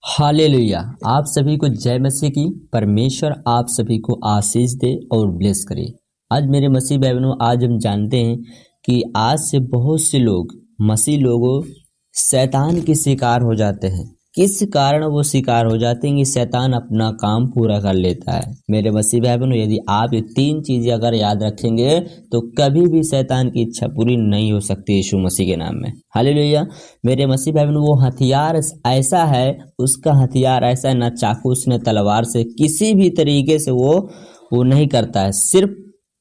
Hallelujah. आप सभी को जय मसीह की। परमेश्वर आप सभी को आशीष दे और ब्लेस करे। आज मेरे मसीह भाई बहनों, आज हम जानते हैं कि आज से बहुत से लोग मसीह लोगों शैतान के शिकार हो जाते हैं। किस कारण वो शिकार हो जाते हैं कि शैतान अपना काम पूरा कर लेता है। मेरे मसीह भाई बहनों, यदि आप ये 3 चीजें अगर याद रखेंगे तो कभी भी शैतान की इच्छा पूरी नहीं हो सकती यीशु मसीह के नाम में। हालेलुया। मेरे मसीह भाई बहनों, वो हथियार ऐसा है, उसका हथियार ऐसा है, ना चाकू से न तलवार से, किसी भी तरीके से वो नहीं करता है। सिर्फ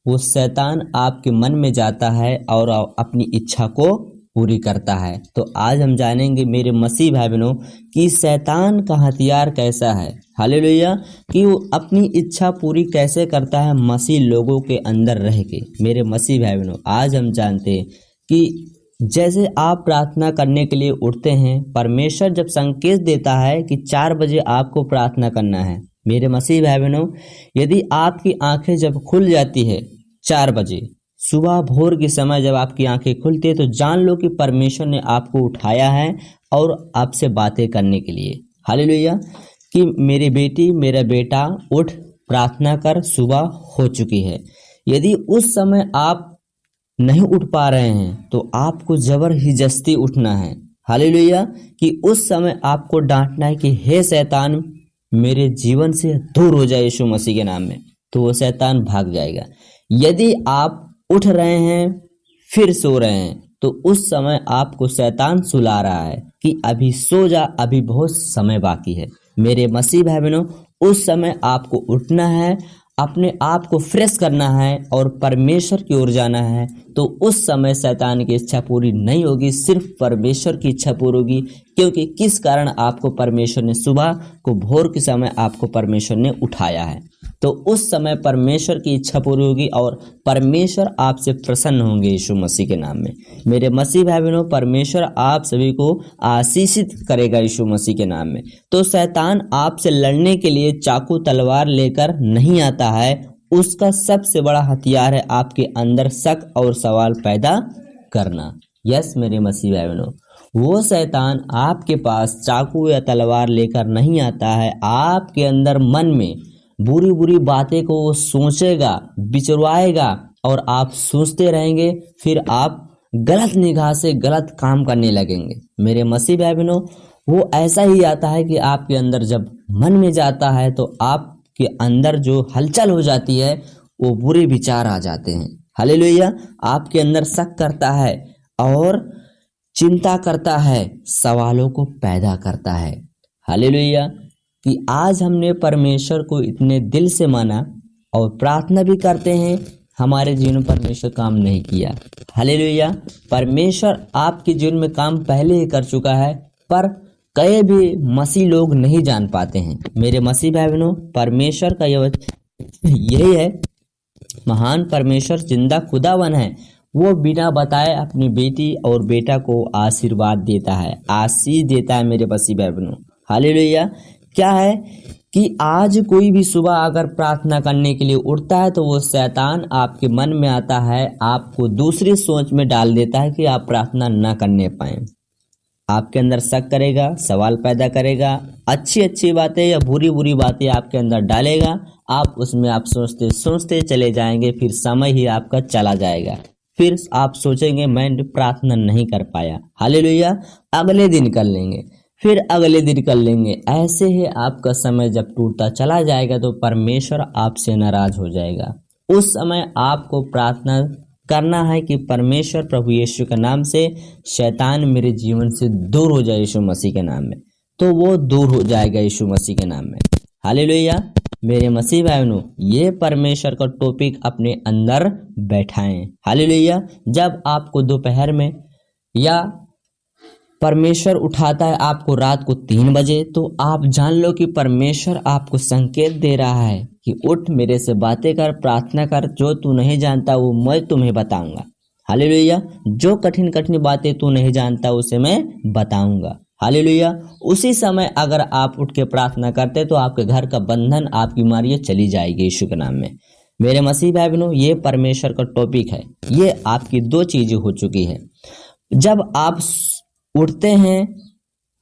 वो शैतान आपके मन में जाता है और अपनी इच्छा को पूरी करता है। तो आज हम जानेंगे मेरे मसीह भाई बहनों कि शैतान का हथियार कैसा है। हालेलुया। कि वो अपनी इच्छा पूरी कैसे करता है मसीह लोगों के अंदर रह के। मेरे मसीह भाई बहनों, आज हम जानते हैं कि जैसे आप प्रार्थना करने के लिए उठते हैं, परमेश्वर जब संकेत देता है कि 4 बजे आपको प्रार्थना करना है। मेरे मसीह भाई बहनों, यदि आपकी आंखें जब खुल जाती है 4 बजे सुबह भोर के समय, जब आपकी आंखें खुलती है तो जान लो कि परमेश्वर ने आपको उठाया है और आपसे बातें करने के लिए। हालेलुया। कि मेरी बेटी मेरा बेटा उठ, प्रार्थना कर, सुबह हो चुकी है। यदि उस समय आप नहीं उठ पा रहे हैं तो आपको जबरदस्ती उठना है। हालेलुया। कि उस समय आपको डांटना है कि हे शैतान, मेरे जीवन से दूर हो जाए यीशु मसीह के नाम में। तो वो शैतान भाग जाएगा। यदि आप उठ रहे हैं फिर सो रहे हैं तो उस समय आपको शैतान सुला रहा है कि अभी सो जा, अभी बहुत समय बाकी है। मेरे मसीह भाई बहनों, उस समय आपको उठना है, अपने आप को फ्रेश करना है और परमेश्वर की ओर जाना है। तो उस समय शैतान की इच्छा पूरी नहीं होगी, सिर्फ परमेश्वर की इच्छा पूरी होगी। क्योंकि किस कारण आपको परमेश्वर ने सुबह को, भोर के समय आपको परमेश्वर ने उठाया है। तो उस समय परमेश्वर की इच्छा पूरी होगी और परमेश्वर आपसे प्रसन्न होंगे यीशु मसीह के नाम में। मेरे मसीह भाई बहनों, परमेश्वर आप सभी को आशीषित करेगा यीशु मसीह के नाम में। तो शैतान आपसे लड़ने के लिए चाकू तलवार लेकर नहीं आता है। उसका सबसे बड़ा हथियार है आपके अंदर शक और सवाल पैदा करना। यस मेरे मसीह भाई बहनों, वो शैतान आपके पास चाकू या तलवार लेकर नहीं आता है। आपके अंदर मन में बुरी बुरी बातें को वो सोचेगा, बिचरवाएगा और आप सोचते रहेंगे। फिर आप गलत निगाह से गलत काम करने लगेंगे। मेरे मसीह भाई बहनों, वो ऐसा ही आता है कि आपके अंदर जब मन में जाता है तो आपके अंदर जो हलचल हो जाती है वो बुरे विचार आ जाते हैं। हालेलुया। आपके अंदर शक करता है और चिंता करता है, सवालों को पैदा करता है। हालेलुया। कि आज हमने परमेश्वर को इतने दिल से माना और प्रार्थना भी करते हैं, हमारे जीवन में परमेश्वर काम नहीं किया। हालेलुया। परमेश्वर आपके जीवन में काम पहले ही कर चुका है, पर कई भी मसीह लोग नहीं जान पाते हैं। मेरे मसीह भाई बहनों, परमेश्वर का यही है, महान परमेश्वर जिंदा खुदावन है। वो बिना बताए अपनी बेटी और बेटा को आशीर्वाद देता है, आशीष देता है। मेरे मसीह भाई बहनों, हालेलुया। क्या है कि आज कोई भी सुबह अगर प्रार्थना करने के लिए उठता है तो वो शैतान आपके मन में आता है, आपको दूसरी सोच में डाल देता है कि आप प्रार्थना न करने पाए। आपके अंदर शक करेगा, सवाल पैदा करेगा, अच्छी अच्छी बातें या बुरी बुरी बातें आपके अंदर डालेगा। आप उसमें आप सोचते सोचते चले जाएंगे, फिर समय ही आपका चला जाएगा। फिर आप सोचेंगे मैं प्रार्थना नहीं कर पाया। हालेलुया। अगले दिन कर लेंगे, फिर अगले दिन कर लेंगे। ऐसे ही आपका समय जब टूटता चला जाएगा तो परमेश्वर आपसे नाराज हो जाएगा। उस समय आपको प्रार्थना करना है कि परमेश्वर प्रभु यीशु के नाम से शैतान मेरे जीवन से दूर हो जाए यीशु मसीह के नाम में। तो वो दूर हो जाएगा यीशु मसीह के नाम में। हालेलुया। मेरे मसीह भाई बहनों, ये परमेश्वर का टॉपिक अपने अंदर बैठाएं। हालेलुया। जब आपको दोपहर में या परमेश्वर उठाता है आपको रात को 3 बजे, तो आप जान लो कि परमेश्वर आपको संकेत दे रहा है कि उठ, मेरे से बातें कर, प्रार्थना कर। जो तू नहीं जानता वो मैं तुम्हें बताऊंगा। हालेलुया। जो कठिन कठिन बातें तू नहीं जानता उसे मैं बताऊंगा। हालेलुया। उसी समय अगर आप उठ के प्रार्थना करते तो आपके घर का बंधन, आपकी बीमारियां चली जाएगी यीशु के नाम में। मेरे मसीह भाई बहनों, ये परमेश्वर का टॉपिक है। ये आपकी 2 चीजें हो चुकी है। जब आप उठते हैं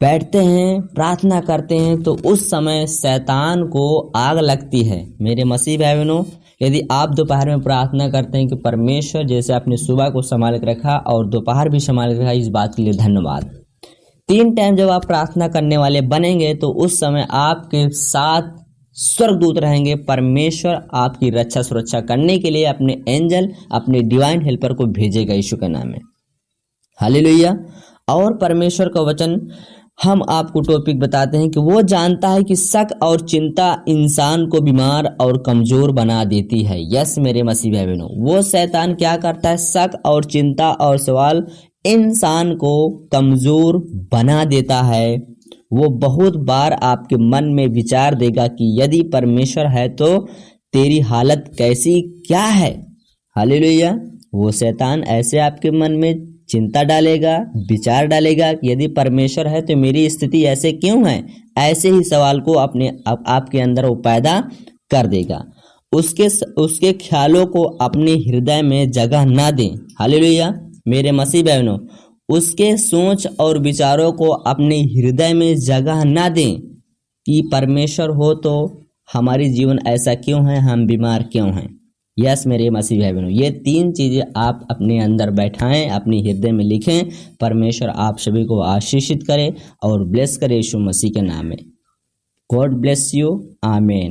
बैठते हैं, प्रार्थना करते हैं, तो उस समय शैतान को आग लगती है। मेरे मसीह भाई बहनों, यदि आप दोपहर में प्रार्थना करते हैं कि परमेश्वर जैसे आपने सुबह को संभाल के रखा और दोपहर भी संभाल के रखा, इस बात के लिए धन्यवाद। 3 टाइम जब आप प्रार्थना करने वाले बनेंगे तो उस समय आपके साथ स्वर्गदूत रहेंगे। परमेश्वर आपकी रक्षा सुरक्षा करने के लिए अपने एंजल, अपने डिवाइन हेल्पर को भेजेगा यीशु के नाम में। हालेलुया। और परमेश्वर का वचन हम आपको टॉपिक बताते हैं कि वो जानता है कि शक और चिंता इंसान को बीमार और कमजोर बना देती है। यस मेरे मसीह भाई बहनों, वो शैतान क्या करता है? शक और चिंता और सवाल इंसान को कमजोर बना देता है। वो बहुत बार आपके मन में विचार देगा कि यदि परमेश्वर है तो तेरी हालत कैसी क्या है। हालेलुया। वो शैतान ऐसे आपके मन में चिंता डालेगा, विचार डालेगा कि यदि परमेश्वर है तो मेरी स्थिति ऐसे क्यों है। ऐसे ही सवाल को आपके अंदर वो पैदा कर देगा। उसके ख्यालों को अपने हृदय में जगह ना दें। हालेलुया। मेरे मसीह बहनों, उसके सोच और विचारों को अपने हृदय में जगह ना दें कि परमेश्वर हो तो हमारी जीवन ऐसा क्यों है, हम बीमार क्यों हैं। यस मेरे मसीह भाई बहनों, ये 3 चीज़ें आप अपने अंदर बैठाएं, अपने हृदय में लिखें। परमेश्वर आप सभी को आशीषित करे और ब्लेस करे यीशु मसीह के नाम में। God bless you. आमीन।